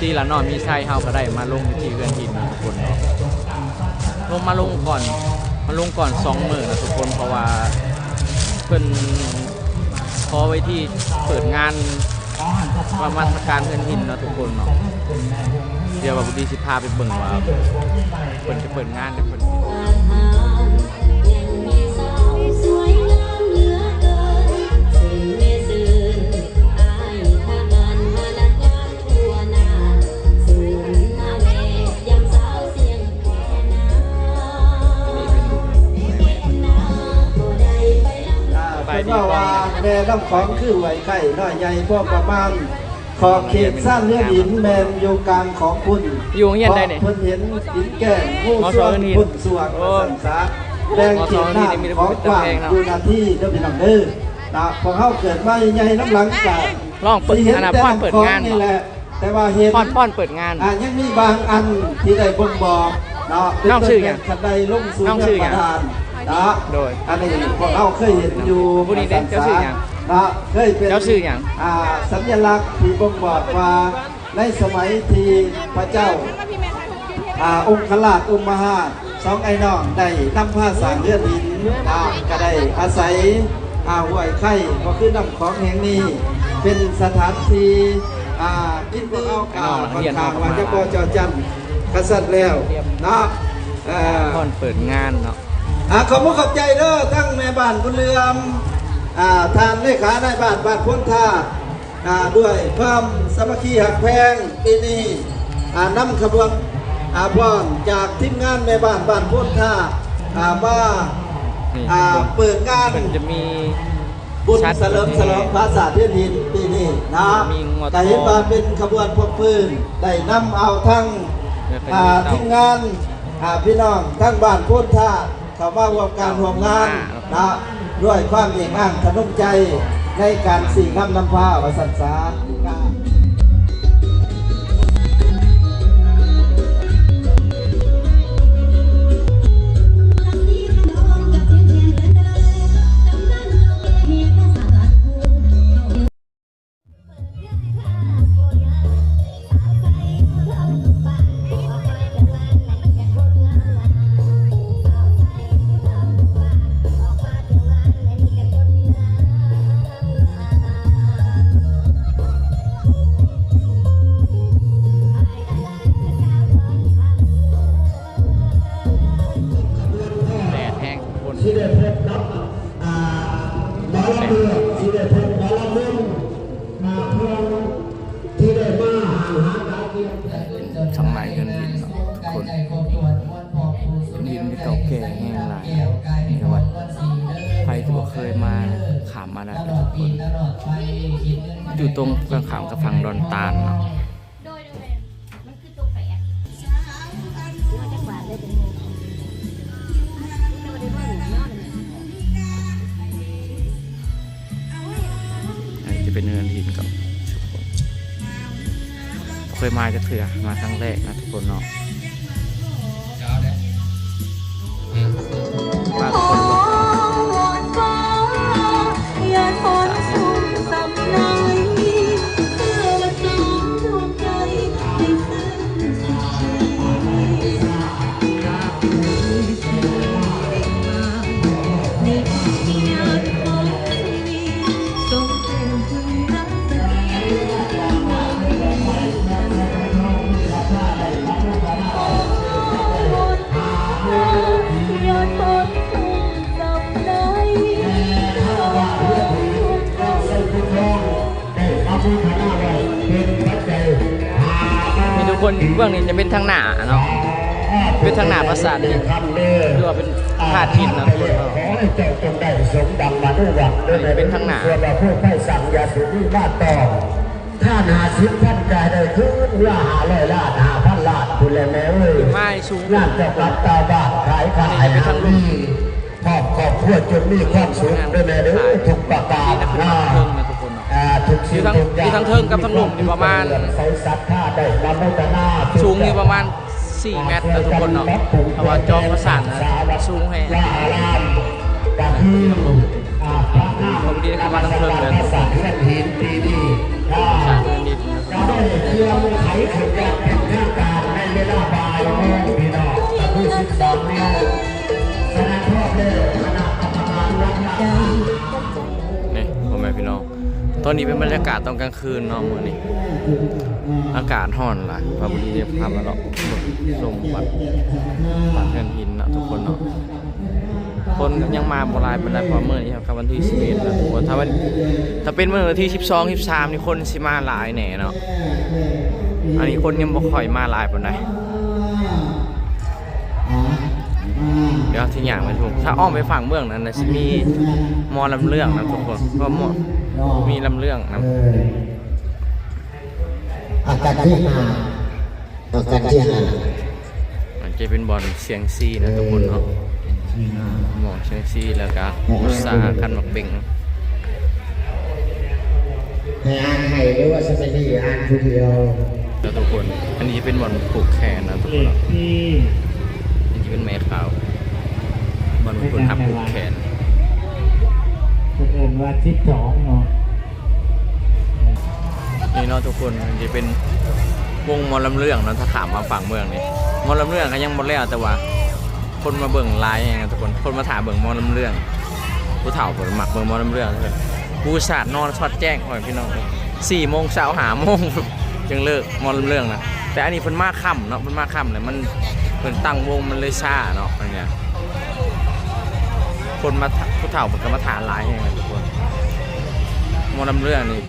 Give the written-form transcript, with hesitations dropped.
ดีละเนาะมีไส้เฮาก็ได้มาลงที่เรือนหินนะทุกคนเนาะมาลงก่อน2 มื้อนะทุกคนเพราะว่าเพิ่นขอไว้ที่เปิดงานประมาณการเรือนหินนะทุกคนเนาะเดี๋ยวว่าบุดีสิพาไปเบิ่งว่าเพิ่นจะเปิดงานได้เพิ่นเพราะว่าแม่น้ำของคือไหวไข่น้อยใหญ่พวกประมาณขอบเขตสร้างเนื้อหินแมนอยู่กลางของคุณอยู่เฮียนได้เนี่ยเพิ่นเห็นหินแก่งูส่วนพุ่นส่วนสันสาแดงเขียนหน้าของกว้างอยู่นาที่เด้อพี่น้องเด้อนะพอเขาเกิดมาใหญ่น้ำหลังจากลองเปิดอันนั้นป้อนเปิดงานนี่แหละแต่ว่าเห็นป้อนเปิดงานยังมีบางอันที่ได้บ่งบอกเนาะน้องชื่ออย่างคันใดลงสู่ประธานนะโดยอันนี้พวกเราเคยเห็นอยู่ผู้นี้เจ้าชื่ออย่างนะเคยเป็นเจ้าชื่ออย่างสัญลักษณ์ที่บ่งบอกว่าในสมัยที่พระเจ้าองค์ขลาดองค์มหา2ไอ้น้องได้นำผ้าสางเลือดหินก็ได้อาศัยห้วยไข่ก็คือน้ำของแห่งนี้เป็นสถานที่กินเนื้อค่อนข้างว่าจะพอจอจันกษัตริย์แล้วนะก่อนเปิดงานเนาะขอบคุณขอบใจเด้อทั้งแม่บ้านคุณเรืองทานเลขาในบ้านพ้นท่าด้วยความสามัคคีหักแพงปีนี้นำขบวนพร้อมจากทีมงานแม่บ้านพ้นท่ามาเปิดงานจะมีบุญเฉลิมฉลองภาษาเทียนหินปีนี้นะแต่เห็นว่าเป็นขบวนพวกปืนได้นำเอาทั้งทีมงานพี่น้องทั้งบ้านพ้นท่าเขามาร่วมการร่วมงานนะด้วยความเอกอ้างขนมใจในการสี่คำนำพาวสันสาที่ได้พบกับหมอลำเมืองที่ได้พบหมอลำเมืองเพื่อนที่ได้มาหาการเกี่ยวกับทำไมกันหินคนหินที่เก่าแก่แห้งหลายในวัดใครที่เคยมาขามมาได้ทุกคนอยู่ตรงกลางขามกับฝั่งดอนตาลเนาะจะเป็นเนินหินกับทุกคนเคยมาจะเถื่อมาครั้งแรกนะทุกคนเนาะมาทุกคนมีทุกคนเบื้องนี้จะเป็นทางหน้าเนาะเป็นทางหน้าปราสาทนี่หรือว่าเป็นธาตุหินนะทุกคนเป็นทางหน้าท่าน50,000ใจได้ขึ้นว่า500 ล้าน5,000 ล้านคุณเลยแม่เอ้ยไม่สูงงานจะกลับตาบ้านขายเป็นทางลุ่มครอบครัวจนมีความสุขด้วยแม่เด้อทุกประการนะทุกสิ่งทุกอย่างที่ทั้งเทิงกับทั้งลุ่มนี่ประมาณสูงนี่ประมาณ4 เมตรนะทุกคนเนาะเพราะว่าจอมประสานนะสูงแห่ผมดีนะครับมาทั้งเทิงเลยประสานหินปีนี้ประสานหิน เพื่อมือไขขึ้นอย่างเป็นทางการในเวลาบ่ายโมงพี่น้องตะพื้น12 นิ้วสนามทอดเลยคณะกรรมการวัดใจ นี่พ่อแม่พี่น้องตอนนี้เป็นบรรยากาศตอนกลางคืนเนาะมื้อนี้อากาศร้อนล่ะพระบุรีพามาเลาะชมวัดเงินหินนะทุกคนเนาะคนยังมาโบราณเป็นไรเพราะมื้อนี้ครับวันที่11นะทุกคนถ้าเป็นมื้อที่12 13นี่คนสิมาหลายแน่เนาะอันนี้คนยังบ่ค่อยมาหลายปานใดเดี๋ยวที่อย่างไปถูกถ้าอ้อมไปฝั่งเมืองนั้นนะสิมีมอลำเรื่องนะทุกคนก็มีลำเรื่องนะ อาการที่5อาการที่5 มันจะเป็นบอลเสียงซีนะทุกคนเนาะหมอเสียงซีแล้วก็อุตสาหคันหมักเบ่ง ให้อ่านให้หรือว่าสมัยนี้อ่านผู้เดียว แล้วทุกคนอันนี้เป็นบอลผูกแขนนะทุกคนเนาะอันนี้เป็นแม่ขาวบอลคนทำผูกแขน คนอื่นว่า12เนาะ นี่เนาะทุกคนมันจะเป็นวงมอลำเรื่องเนาะถ้าขามมาฝั่งเมืองนี่มอลำเรื่องก็ยังหมดแล้วแต่ว่าคนมาเบิ่งไลน์ไงทุกคนคนมาถามเบิ่งมอลำเรื่องผู้เฒ่าผมหมักเบิ่งมอลำเรื่องเลยผู้ศาสตร์นอนช็อตแจ้งหอยพี่น้อง4 โมงเช้า5 โมงจึงเลิกมอลำเรื่องนะแต่อันนี้เพิ่นมาค่ำเนาะเพิ่นมาค่ำเลยมันเพิ่นตั้งวงมันเลยช้าเนาะอะไรเงี้ยคนมาผู้เฒ่าเพิ่นก็มาถามไลน์ไงทุกคนมอลำเรื่องนี่